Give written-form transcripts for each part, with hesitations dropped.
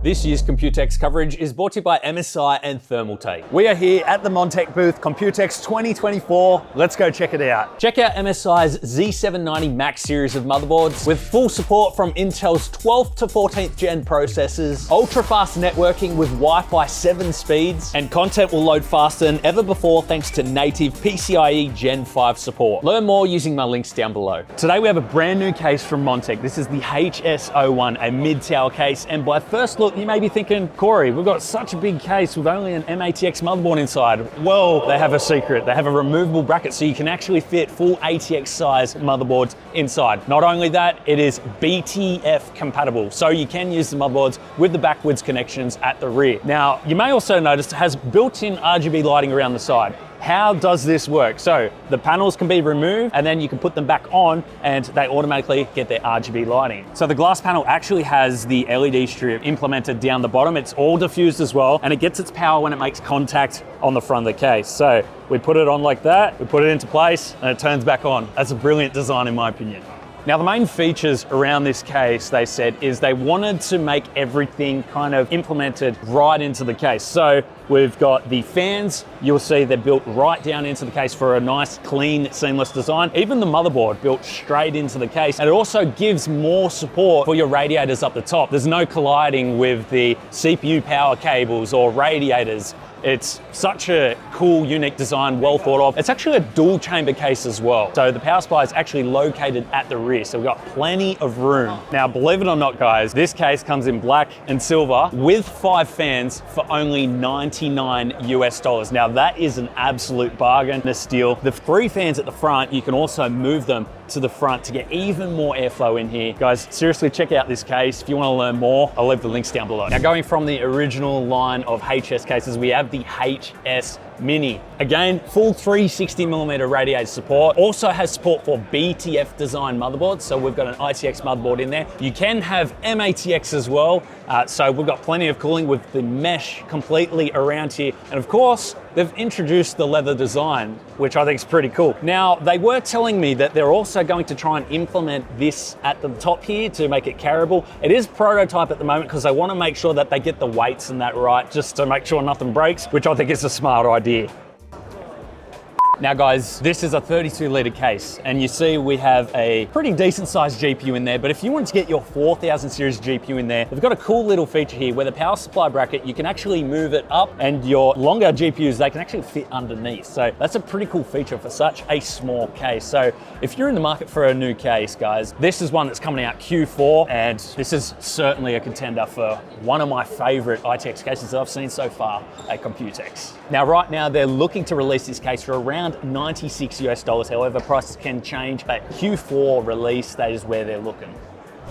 This year's Computex coverage is brought to you by MSI and Thermaltake. We are here at the Montech booth, Computex 2024. Let's go check it out. Check out MSI's Z790 Max series of motherboards with full support from Intel's 12th to 14th gen processors, ultra-fast networking with Wi-Fi 7 speeds, and content will load faster than ever before thanks to native PCIe Gen 5 support. Learn more using my links down below. Today we have a brand new case from Montech. This is the HS01, a mid-tower case, and by first look, you may be thinking, Corey, we've got such a big case with only an M-ATX motherboard inside. Well, they have a secret. They have a removable bracket so you can actually fit full ATX size motherboards inside. Not only that, it is BTF compatible, so you can use the motherboards with the backwards connections at the rear. Now, you may also notice it has built-in RGB lighting around the side. How does this work? So the panels can be removed and then you can put them back on and they automatically get their RGB lighting. So the glass panel actually has the LED strip implemented down the bottom. It's all diffused as well, and it gets its power when it makes contact on the front of the case. So we put it on like that, we put it into place and it turns back on. That's a brilliant design in my opinion. Now, the main features around this case, they said, is they wanted to make everything kind of implemented right into the case. So we've got the fans, you'll see they're built right down into the case for a nice, clean, seamless design. Even the motherboard built straight into the case. And it also gives more support for your radiators up the top. There's no colliding with the CPU power cables or radiators. It's such a cool, unique design, well thought of. It's actually a dual chamber case as well. So the power supply is actually located at the rear, so we've got plenty of room. Now, believe it or not, guys, this case comes in black and silver with 5 fans for only $99 US. Now, that is an absolute bargain, a steal. The 3 fans at the front, you can also move them to the front to get even more airflow in here. Guys, seriously, check out this case. If you want to learn more, I'll leave the links down below. Now, going from the original line of HS cases, we have the HS Mini. Again, full 360mm radiator support. Also has support for BTF design motherboards. So we've got an ITX motherboard in there. You can have M-ATX as well. So we've got plenty of cooling with the mesh completely around here. And of course, they've introduced the leather design, which I think is pretty cool. Now, they were telling me that they're also going to try and implement this at the top here to make it carryable. It is prototype at the moment because they want to make sure that they get the weights and that right, just to make sure nothing breaks, which I think is a smart idea. Now guys, this is a 32-litre case, and you see we have a pretty decent sized GPU in there, but if you want to get your 4000 series GPU in there, we've got a cool little feature here where the power supply bracket, you can actually move it up, and your longer GPUs, they can actually fit underneath. So that's a pretty cool feature for such a small case. So if you're in the market for a new case, guys, this is one that's coming out Q4, and this is certainly a contender for one of my favorite ITX cases that I've seen so far at Computex. Now, right now, they're looking to release this case for around $96 US. However, prices can change, but Q4 release, that is where they're looking.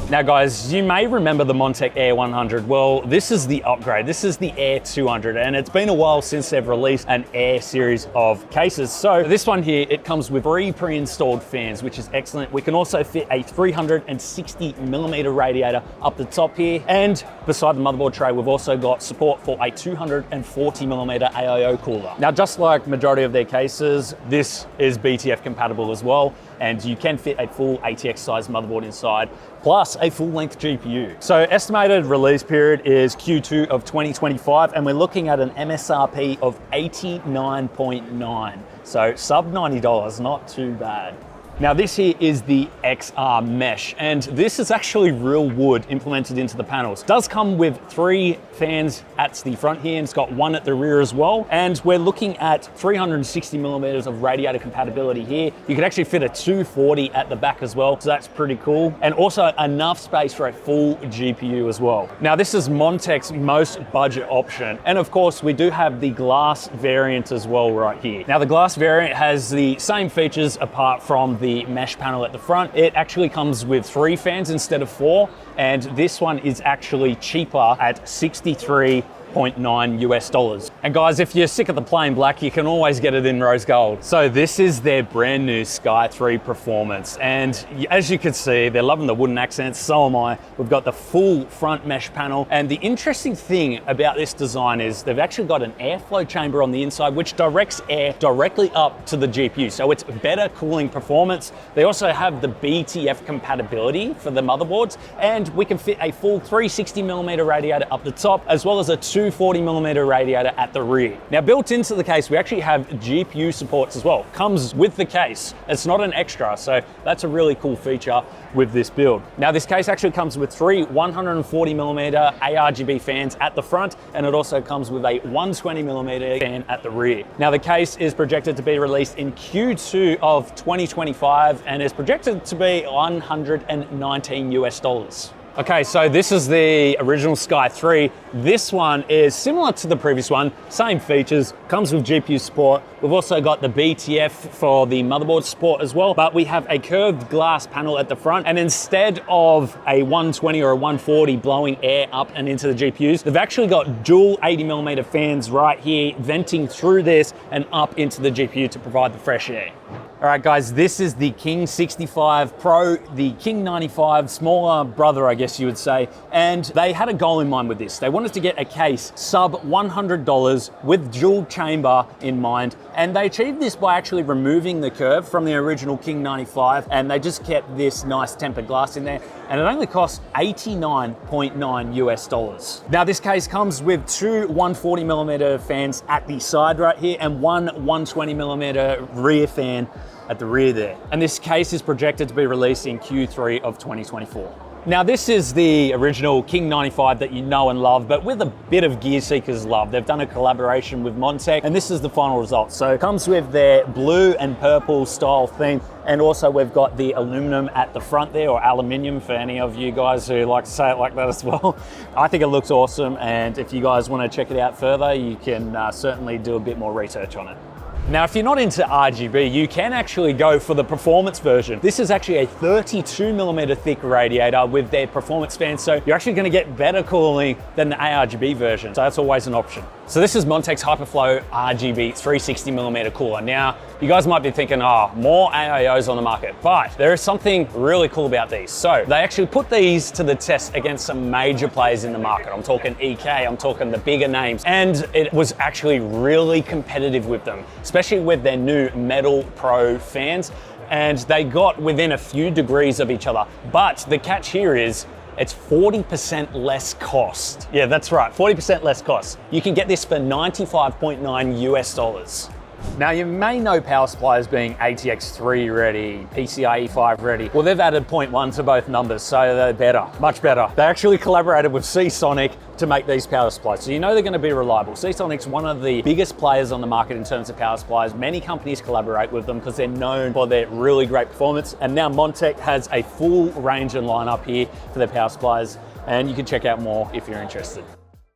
Now guys, you may remember the Montech Air 100. Well, this is the upgrade. This is the Air 200, and it's been a while since they've released an Air series of cases. So this one here, it comes with 3 pre-installed fans, which is excellent. We can also fit a 360mm radiator up the top here. And beside the motherboard tray, we've also got support for a 240mm AIO cooler. Now, just like majority of their cases, this is BTF compatible as well, and you can fit a full ATX size motherboard inside, plus a full-length GPU. So estimated release period is Q2 of 2025, and we're looking at an MSRP of $89.9. So sub $90, not too bad. Now this here is the XR Mesh, and this is actually real wood implemented into the panels. It does come with 3 fans at the front here, and it's got 1 at the rear as well. And we're looking at 360mm of radiator compatibility here. You can actually fit a 240 at the back as well, so that's pretty cool. And also enough space for a full GPU as well. Now this is Montech's most budget option. And of course, we do have the glass variant as well right here. Now the glass variant has the same features apart from the mesh panel at the front. It actually comes with 3 fans instead of 4, and this one is actually cheaper at $63 $89.9 US. And guys, if you're sick of the plain black, you can always get it in rose gold. So this is their brand new Sky 3 Performance. And as you can see, they're loving the wooden accents, so am I. We've got the full front mesh panel. And the interesting thing about this design is they've actually got an airflow chamber on the inside, which directs air directly up to the GPU. So it's better cooling performance. They also have the BTF compatibility for the motherboards, and we can fit a full 360mm radiator up the top, as well as a 240mm radiator at the rear. Now, built into the case, we actually have GPU supports as well. Comes with the case. It's not an extra, so that's a really cool feature with this build. Now, this case actually comes with three 140mm ARGB fans at the front, and it also comes with a 120mm fan at the rear. Now, the case is projected to be released in Q2 of 2025 and is projected to be $119 US. Okay, so this is the original Sky 3. This one is similar to the previous one, same features, comes with GPU support. We've also got the BTF for the motherboard support as well, but we have a curved glass panel at the front, and instead of a 120 or a 140 blowing air up and into the GPUs, they've actually got dual 80mm fans right here, venting through this and up into the GPU to provide the fresh air. All right, guys, this is the King 65 Pro, the King 95, smaller brother, I guess you would say. And they had a goal in mind with this. They wanted to get a case sub $100 with dual chamber in mind. And they achieved this by actually removing the curve from the original King 95. And they just kept this nice tempered glass in there. And it only cost $89.9 US. Now, this case comes with two 140mm fans at the side right here and one 120mm rear fan at the rear there. And this case is projected to be released in Q3 of 2024. Now, this is the original King 95 that you know and love, but with a bit of Gear Seekers love. They've done a collaboration with Montech, and this is the final result. So it comes with their blue and purple style theme, and also we've got the aluminum at the front there, or aluminium for any of you guys who like to say it like that as well. I think it looks awesome, and if you guys want to check it out further, you can certainly do a bit more research on it. Now, if you're not into RGB, you can actually go for the performance version. This is actually a 32mm thick radiator with their performance fan, so you're actually going to get better cooling than the ARGB version, so that's always an option. So this is Montech's HyperFlow RGB 360mm cooler. Now, you guys might be thinking, oh, more AIOs on the market, but there is something really cool about these. So they actually put these to the test against some major players in the market. I'm talking EK, I'm talking the bigger names, and it was actually really competitive with them, especially with their new Metal Pro fans, and they got within a few degrees of each other. But the catch here is it's 40% less cost. Yeah, that's right, 40% less cost. You can get this for $95.9 US. Now, you may know power supply as being ATX 3 ready, PCIe 5 ready. Well, they've added 0.1 to both numbers, so they're better, much better. They actually collaborated with Seasonic to make these power supplies, so you know they're going to be reliable. Seasonic's one of the biggest players on the market in terms of power supplies. Many companies collaborate with them because they're known for their really great performance. And now Montech has a full range and lineup here for their power supplies, and you can check out more if you're interested.